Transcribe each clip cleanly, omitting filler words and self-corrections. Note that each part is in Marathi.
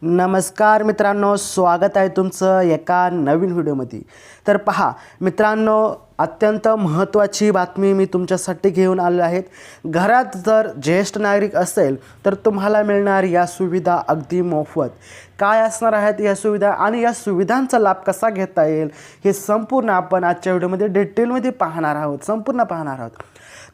नमस्कार मित्रांनो, स्वागत आहे तुमचं एका नवीन व्हिडिओमध्ये। तर पहा मित्रांनो, अत्यंत महत्त्वाची बातमी मी तुमच्यासाठी घेऊन आलो आहे। घरात जर ज्येष्ठ नागरिक असेल तर तुम्हाला मिळणार या सुविधा अगदी मोफत। काय असणार आहेत या सुविधा आणि या सुविधांचा लाभ कसा घेता येईल हे संपूर्ण आपण आजच्या व्हिडिओमध्ये डिटेलमध्ये पाहणार आहोत, संपूर्ण पाहणार आहोत।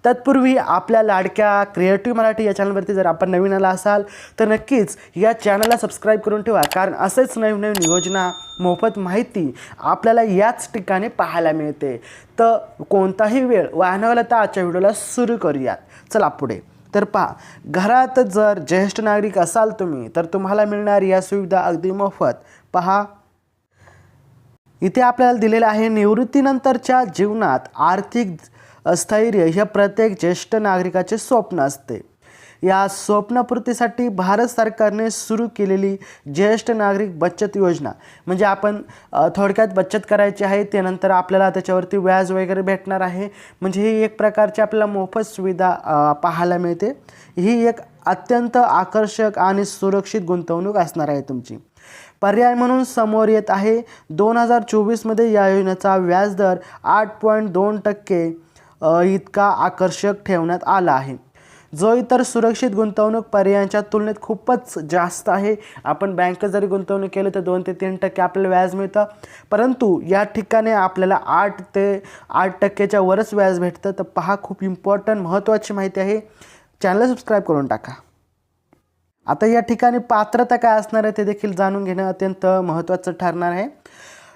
तत्पूर्वी आपल्या लाडक्या क्रिएटिव्ह मराठी या चॅनलवरती जर आपण नवीन आला असाल तर नक्कीच या चॅनलला सबस्क्राईब करून ठेवा, कारण असेच नवीन नवीन योजना, मोफत माहिती आपल्याला याच ठिकाणी पाहायला मिळते। तर कोणताही वेळ वाया न घालवता आजच्या व्हिडिओला सुरू करूयात। चला पुढे। तर पहा, घरात जर ज्येष्ठ नागरिक असाल तुम्ही तर तुम्हाला मिळणार या सुविधा अगदी मोफत। पहा, इथे आपल्याला दिलेलं आहे, निवृत्तीनंतरच्या जीवनात आर्थिक स्थैर्य हे प्रत्येक ज्येष्ठ नागरिकाचे स्वप्न असते। या स्वप्नपूर्तीसाठी भारत सरकारने सुरू केलेली ज्येष्ठ नागरिक बचत योजना, म्हणजे आपण थोडक्यात बचत करायची आहे, त्यानंतर आपल्याला त्याच्यावरती व्याज वगैरे भेटणार आहे। म्हणजे ही एक प्रकारची आपल्याला मोफत सुविधा पाहायला मिळते। ही एक अत्यंत आकर्षक आणि सुरक्षित गुंतवणूक असणार आहे तुमची। पर्याय म्हणून समोर येत आहे 2024 मध्ये या योजनेचा व्याजदर 8.2% इतका आकर्षक ठेवण्यात आला आहे, जो इतर सुरक्षित गुंतवणूक पर्यायांच्या तुलनेत खूपच जास्त आहे। आपण बँकेत जरी गुंतवणूक केली तर 2 ते 3% आपल्याला व्याज मिळतं, परंतु या ठिकाणी आपल्याला 8 ते 8%च्या वरच व्याज भेटतं। तर पहा, खूप इम्पॉर्टंट महत्त्वाची माहिती आहे, चॅनल सबस्क्राईब करून टाका। आता या ठिकाणी पात्रता काय असणार आहे ते देखील जाणून घेणं अत्यंत महत्त्वाचं ठरणार आहे।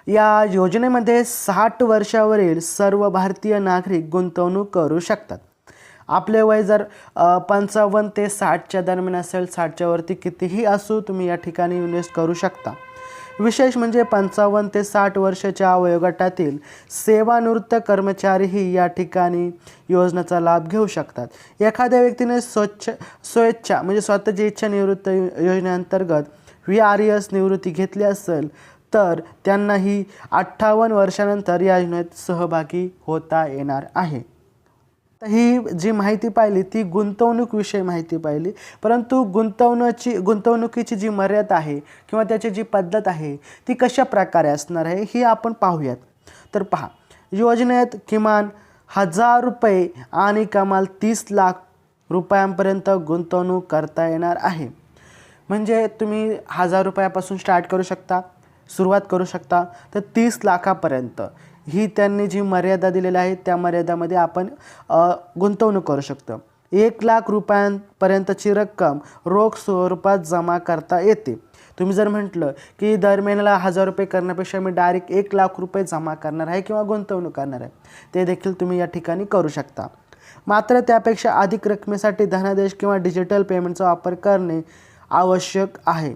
या योजनेमध्ये 60 वर्षावरील सर्व भारतीय नागरिक गुंतवणूक करू शकतात। आपले वय जर 55 ते 60च्या दरम्यान असेल, 60च्या वरती कितीही असू, तुम्ही या ठिकाणी इन्व्हेस्ट करू शकता। विशेष म्हणजे 55 ते 60 वर्षाच्या वयोगटातील सेवानिवृत्त कर्मचारीही या ठिकाणी योजनेचा लाभ घेऊ शकतात। एखाद्या व्यक्तीने स्वेच्छा म्हणजे स्वतःची इच्छा निवृत्ती योजनेअंतर्गत VRS निवृत्ती घेतली असेल तर त्यांनाही 58 वर्षानंतर या योजनेत सहभागी होता येणार आहे। ही जी माहिती पाहिली ती गुंतवणूक विषयी माहिती पाहिली, परंतु गुंतवणुकीची जी मर्यादा आहे किंवा त्याची जी पद्धत आहे ती कशा प्रकारे असणार आहे ही आपण पाहूयात। तर पहा, योजनेत किमान 1000 रुपये आणि कमाल 30 लाख रुपयांपर्यंत गुंतवणूक करता येणार आहे। म्हणजे तुम्ही 1000 रुपयापासून स्टार्ट करू शकता, सुरुवात करू शकता, तर 30 लाखापर्यंत ही त्यांनी जी मर्यादा दिलेली आहे त्या मर्यादामध्ये आपण गुंतवणूक करू शकतो। 1 लाख रुपयांपर्यंतची रक्कम रोख स्वरूपात जमा करता येते। तुम्ही जर म्हटलं की दर महिन्याला 1000 रुपये करण्यापेक्षा मी डायरेक्ट 1 लाख रुपये जमा करणार आहे किंवा गुंतवणूक करणार आहे, ते देखील तुम्ही या ठिकाणी करू शकता। मात्र त्यापेक्षा अधिक रकमेसाठी धनादेश किंवा डिजिटल पेमेंटचा वापर करणे आवश्यक आहे।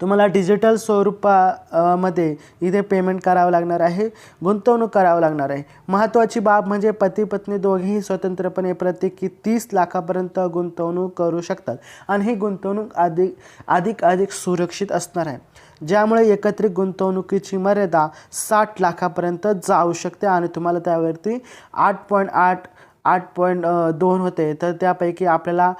तुम्हाला डिजिटल स्वरूपामध्ये इथे पेमेंट करावं लागणार आहे, गुंतवणूक करावं लागणार आहे। महत्त्वाची बाब म्हणजे पती पत्नी दोघेही स्वतंत्रपणे प्रत्येकी 30 लाखापर्यंत गुंतवणूक करू शकतात आणि ही गुंतवणूक अधिक सुरक्षित असणार आहे, ज्यामुळे एकत्रित गुंतवणुकीची मर्यादा 60 लाखापर्यंत जाऊ शकते आणि तुम्हाला त्यावरती 8.2 होते, तर त्यापैकी आपल्याला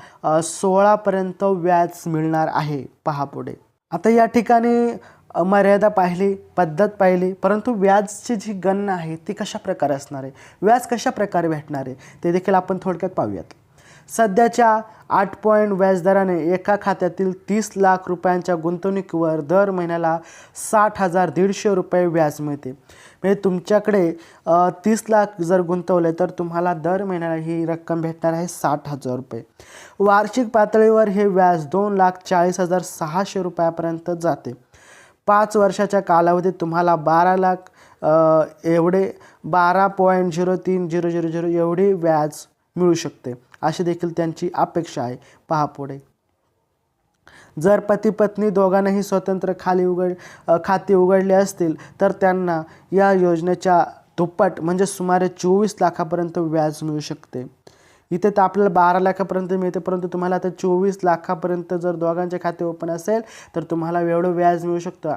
16पर्यंत व्याज मिळणार आहे। पहा पुढे। आता या ठिकाणी मर्यादा पाहिली, पद्धत पाहिली, परंतु व्याजची जी गणना आहे ती कशा प्रकारे असणार आहे, व्याज कशा प्रकारे भेटणार आहे ते देखील आपण थोडक्यात पाहूयात। सध्याच्या 8% व्याजदराने एका खात्यातील 30 लाख रुपयांच्या गुंतवणुकीवर दर महिन्याला 60,150 रुपये व्याज मिळते। म्हणजे तुमच्याकडे 30 लाख जर गुंतवले तर तुम्हाला दर महिन्याला ही रक्कम भेटणार आहे 60,000 रुपये। वार्षिक पातळीवर हे व्याज 2,40,600 रुपयापर्यंत जाते। 5 वर्षाच्या कालावधीत तुम्हाला 12 लाख एवढे 12.0300 एवढे व्याज मिळू शकते, अशी देखील त्यांची अपेक्षा आहे। पहा पुढे। जर पती पत्नी दोघांनाही स्वतंत्र खाते उघडले असतील तर त्यांना या योजनेच्या दुप्पट म्हणजे सुमारे 24 लाखापर्यंत व्याज मिळू शकते। इथे तर आपल्याला 12 लाखापर्यंत मिळते, परंतु तुम्हाला आता 24 लाखापर्यंत जर दोघांचे खाते ओपन असेल तर तुम्हाला एवढं व्याज मिळू शकतं.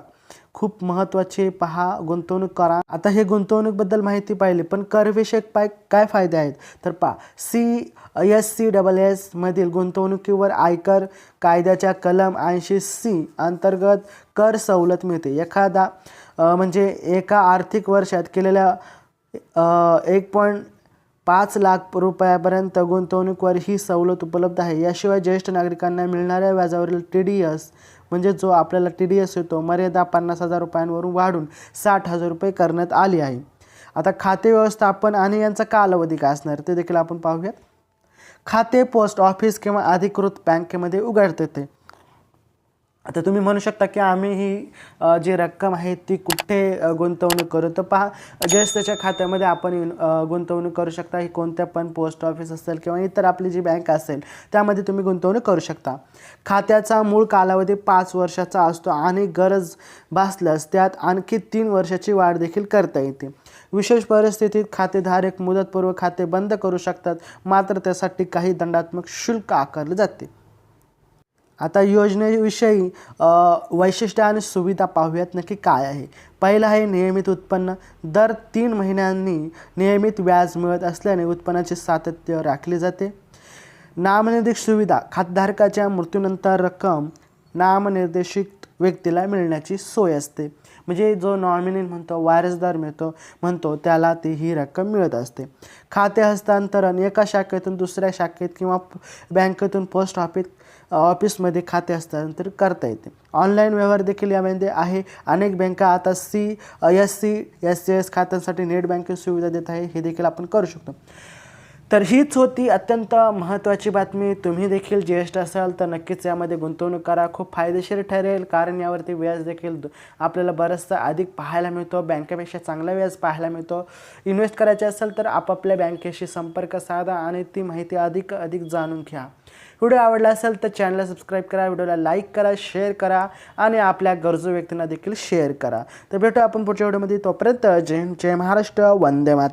खूप महत्त्वाचे पहा, गुंतवणूक करा. आता हे गुंतवणूकबद्दल माहिती पाहिली, पण करविषयक काय फायदे आहेत तर पहा, CSCSS मधील गुंतवणुकीवर आयकर कायद्याच्या कलम 80C अंतर्गत कर सवलत मिळते. म्हणजे एका आर्थिक वर्षात केलेल्या 1.5 लाख रुपयापर्यंत गुंतवणुकीवर ही सवलत उपलब्ध आहे. याशिवाय ज्येष्ठ नागरिकांना मिळणाऱ्या व्याजावरील TDS म्हणजे जो आपल्याला TDS येतो मर्यादा 50,000 रुपयांवरून वाढून 60,000 रुपये करण्यात आली आहे. आता खाते व्यवस्थापन आणि यांचा कालावधी काय असणार ते देखील आपण पाहूयात. खाते पोस्ट ऑफिस किंवा अधिकृत बँकेमध्ये उघडता येते. आता तुम्ही म्हणू शकता की आम्ही ही जी रक्कम आहे ती कुठे गुंतवणूक करू, तर पहा, ज्येष्ठच्या खात्यामध्ये आपण गुंतवणूक करू शकता. ही कोणत्या पण पोस्ट ऑफिस असेल किंवा इतर आपली जी बँक असेल त्यामध्ये तुम्ही गुंतवणूक करू शकता. खात्याचा मूळ कालावधी 5 वर्षाचा असतो आणि गरज भासल्यास त्यात आणखी 3 वर्षाची वाढ देखील करता येते. विशेष परिस्थितीत खातेधारक मुदतपूर्व खाते बंद करू शकतात, मात्र त्यासाठी काही दंडात्मक शुल्क आकारले जाते. आता योजनेविषयी वैशिष्ट्य आणि सुविधा पाहूयात नक्की काय आहे. पहिलं आहे नियमित उत्पन्न. दर 3 महिन्यांनी नियमित व्याज मिळत असल्याने उत्पन्नाचे सातत्य राखले जाते. नामनिर्देशित सुविधा, खातेधारकाच्या मृत्यूनंतर रक्कम नामनिर्देशित व्यक्तीला मिळण्याची सोय असते. म्हणजे जो नॉमिनी वारसदार म्हणतो त्याला ही रक्कम मिळत असते. खाते हस्तांतरण, एका शाखेतून दुसऱ्या शाखेत किंवा बँकेतून पोस्ट ऑफिसमध्ये खाते हस्तांतरित करता येते. ऑनलाईन व्यवहार देखील यामध्ये आहे. अनेक बँका आता CSCSS खात्यांसाठी नेट बँकिंग सुविधा देत आहे, हे देखील आपण करू शकतो. तर हीच होती अत्यंत महत्त्वाची बातमी. तुम्ही देखील ज्येष्ठ असाल तर नक्कीच यामध्ये गुंतवणूक करा. खूप फायदेशीर ठरेल, कारण यावरती व्याज देखील आपल्याला बरंचसं अधिक पाहायला मिळतो. बँकेपेक्षा चांगला व्याज पाहायला मिळतो. इन्व्हेस्ट करायचे असेल तर आपापल्या बँकेशी संपर्क साधा आणि ती माहिती अधिक जाणून घ्या. व्हिडिओ आवडला असेल तर चॅनलला सबस्क्राईब करा, व्हिडिओला लाईक करा, शेअर करा आणि आपल्या गरजू व्यक्तींना देखील शेअर करा. तर भेटू आपण पुढच्या व्हिडिओमध्ये. तोपर्यंत जय हिंद, जय महाराष्ट्र, वंदे मातरम.